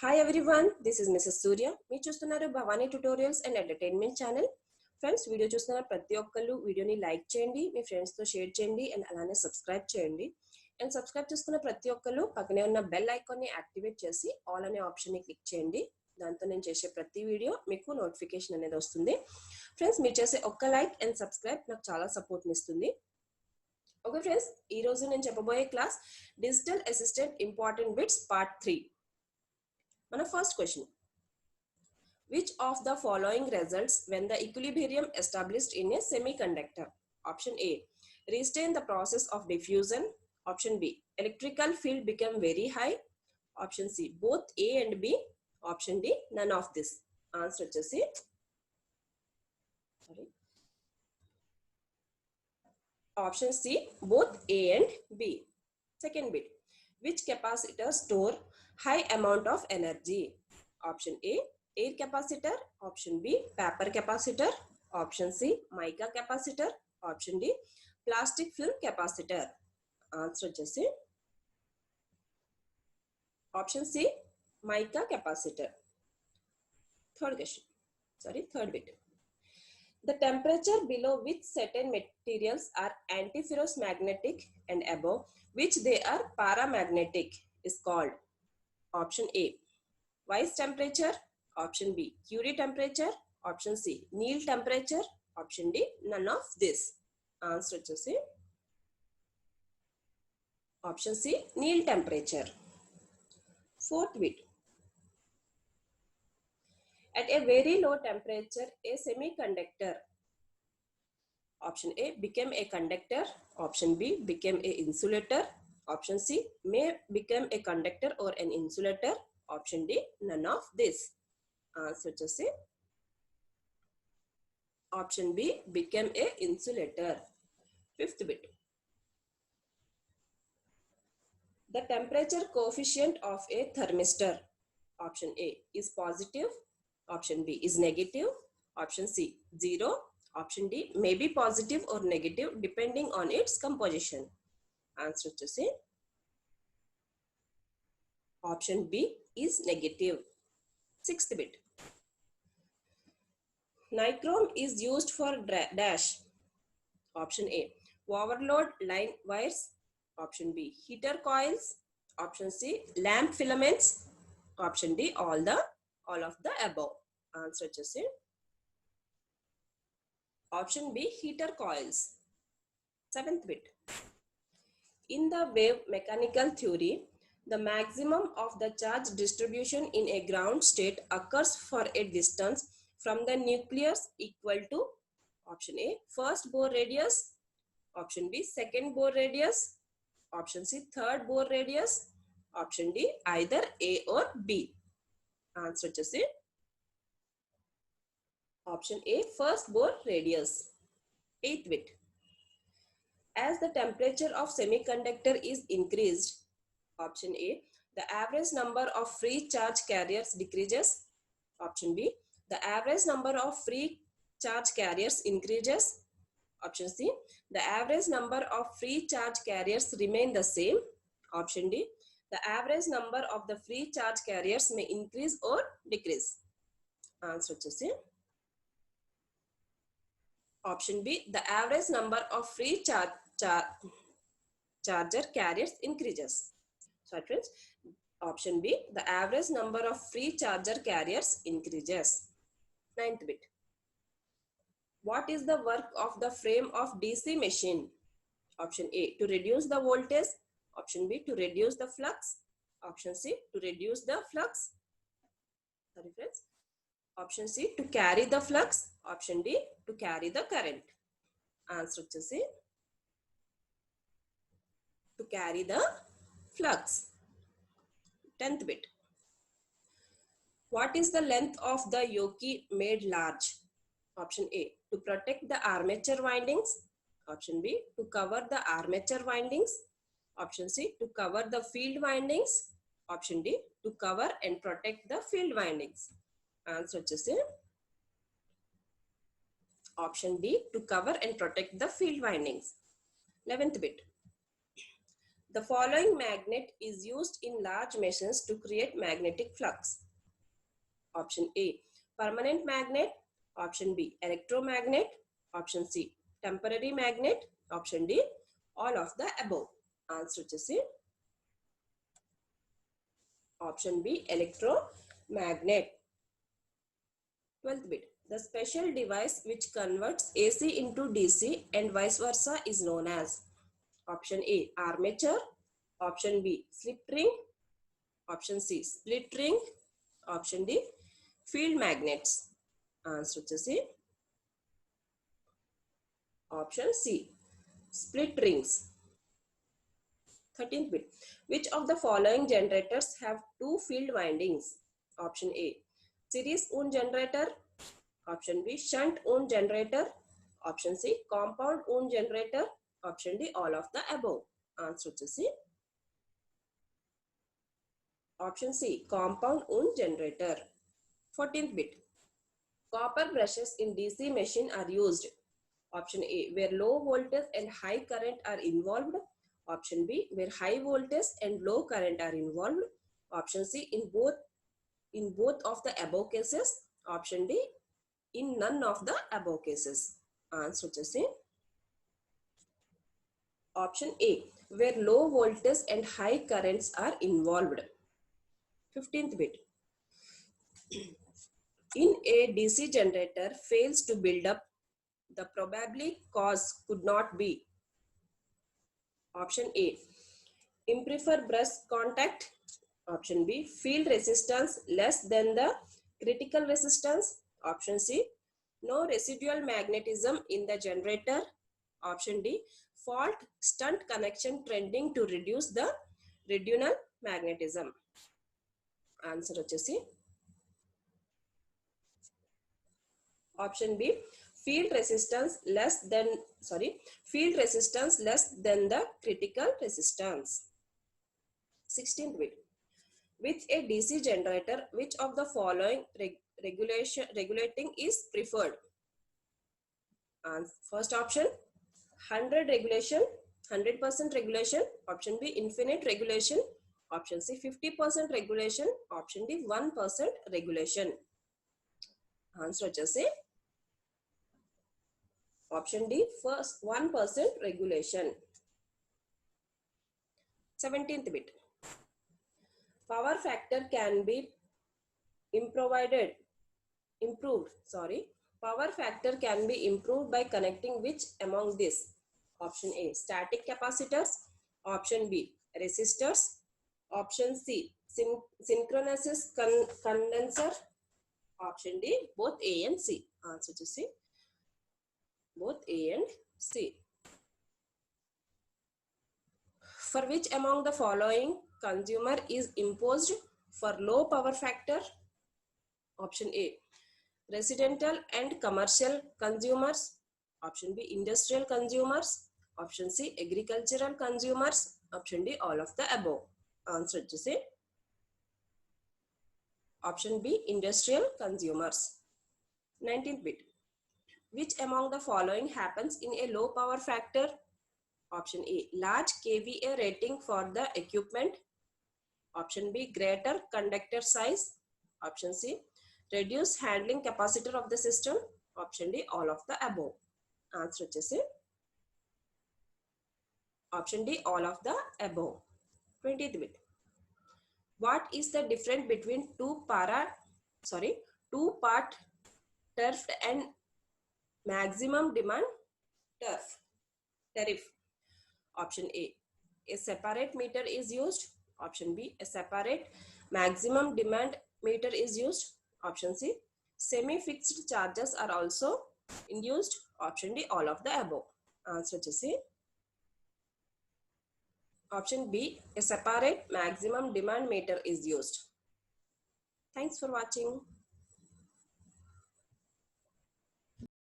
Hi everyone, this is Mrs. Surya. మీరు చూస్తున్నారు Bhavani tutorials and entertainment channel. Friends, video చూస్తున్న ప్రతి ఒక్కళ్ళు వీడియోని లైక్ చేయండి, మీ ఫ్రెండ్స్తో షేర్ చేయండి అండ్ అలానే సబ్స్క్రైబ్ చేయండి. అండ్ సబ్స్క్రైబ్ చేసుకున్న ప్రతి ఒక్కళ్ళు పక్కనే ఉన్న బెల్ ఐకాన్ని యాక్టివేట్ చేసి ఆల్ అనే ఆప్షన్ని క్లిక్ చేయండి. దాంతో నేను చేసే ప్రతి వీడియో మీకు నోటిఫికేషన్ అనేది వస్తుంది. ఫ్రెండ్స్, మీరు చేసే ఒక్క లైక్ అండ్ సబ్స్క్రైబ్ నాకు చాలా సపోర్ట్ని ఇస్తుంది. ఓకే ఫ్రెండ్స్, ఈరోజు నేను చెప్పబోయే class digital assistant important bits part 3. మన first question, which of the following results when the equilibrium established in a semiconductor? Option A, restrain the process of diffusion. Option B, electrical field become very high. Option C, both A and B. Option D, none of this. Answer వచ్చేసి option C, both A and B. Second bit, which capacitor store high amount of energy? Option A, air capacitor. Option B, paper capacitor. Option C, mica capacitor. Option D, plastic film capacitor. Answer వచ్చేసి option C, mica capacitor. Third bit. The temperature below which certain materials are antiferromagnetic and above which they are paramagnetic is called. Option A, Weiss temperature. Option B, Curie temperature. Option C, Néel temperature. Option D, none of this. Answer వచ్చేసి option C, Néel temperature. Fourth bit, at a very low temperature a semiconductor, option A, became a conductor. Option B, became a insulator. Option C, may become a conductor or an insulator. Option D, none of this. Answer వచ్చేసి option B, became a insulator. Fifth bit, the temperature coefficient of a thermistor, option A, is positive. Option B is negative. Option C, 0. Option D may be positive or negative depending on its composition. Answer వచ్చేసి option B is negative. Sixth bit, nichrome is used for dash. Option A, overload line wires. Option B, heater coils. Option C, lamp filaments. Option D, all of the above. Answer వచ్చేసి option B, heater coils. Seventh bit, in the wave mechanical theory, the maximum of the charge distribution in a ground state occurs for a distance from the nucleus equal to option A, first Bohr radius. Option B, second Bohr radius. Option C, third Bohr radius. Option D, either A or B. Answer వచ్చేసి option A, first Bohr radius. Eighth bit, as the temperature of semiconductor is increased, option A, the average number of free charge carriers decreases. Option B, the average number of free charge carriers increases. Option C, the average number of free charge carriers remain the same. Option D, the average number of the free charge carriers may increase or decrease. Answer వచ్చేసి option B, the average number of free charger carriers increases. So friends, option B, the average number of free charger carriers increases. Ninth bit, what is the work of the frame of DC machine? Option A, to reduce the voltage. Option B, to reduce the flux. Option C, to reduce the flux. Sorry friends. Option C, to carry the flux. Option D, to carry the current. Answer వచ్చేసి to carry the flux. 10th bit, what is the length of the yoke made large? Option A, to protect the armature windings. Option B, to cover the armature windings. Option C, to cover the field windings. Option D, to cover and protect the field windings. Answer వచ్చేసి option D, to cover and protect the field windings. 11th bit, The following magnet is used in large machines to create magnetic flux. Option A, permanent magnet. Option B, electromagnet. Option C, temporary magnet. Option D, all of the above. Answer వచ్చేసి option B, electromagnet. 12th bit. The special device which converts AC into DC and vice versa is known as. Option A, armature. Option B, slip ring. Option C, split ring. Option D, field magnets. Answer వచ్చేసి option C, split rings. 13th bit. Which of the following generators have two field windings? Option A, series wound generator. Option B, shunt wound generator. Option C, compound wound generator. Option D, all of the above. Answer వచ్చేసి option C, compound wound generator. 14th bit. Copper brushes in DC machine are used. Option A, where low voltage and high current are involved. Option B, where high voltage and low current are involved. Option C, in both of the above cases. Option D, in none of the above cases. Answer వచ్చేసి option A, where low voltage and high currents are involved. 15th bit. In a DC generator fails to build up, the probably cause could not be. Option A, improper brush contact. Option B, field resistance less than the critical resistance. Option C, no residual magnetism in the generator. Option D, fault stunt connection trending to reduce the residual magnetism. Answer వచ్చేసి option B, field resistance less than the critical resistance. 16th bit. With a DC generator, which of the following regulating is preferred? And first option, 100% regulation. Option B, infinite regulation. Option C, 50% regulation. Option D, 1% regulation. Answer వచ్చేసి option D, first 1% regulation. 17th bit. Power factor can be Power factor can be improved by connecting which among these? Option A, static capacitors. Option B, resistors. Option C, synchronous condenser. Option D, both A and C. Answer to C, both A and C. For which among the following consumer is imposed for low power factor? Option A, residential and commercial consumers. Option B, industrial consumers. Option C, agricultural consumers. Option D, all of the above. Answer to say option B, industrial consumers. 19th bit. Which among the following happens in a low power factor? Option A, large kVA rating for the equipment. Option B, greater conductor size. Option C, reduce handling capacitor of the system. Option D, all of the above. Answer వచ్చేసి option D, all of the above. 20th bit. What is the difference between two-part tariff and maximum demand tariff? Option A, a separate meter is used. Option B, a separate maximum demand meter is used. Option C, semi-fixed charges are also induced. Option D, all of the above. Answer to C, option B, a separate maximum demand meter is used. Thanks for watching.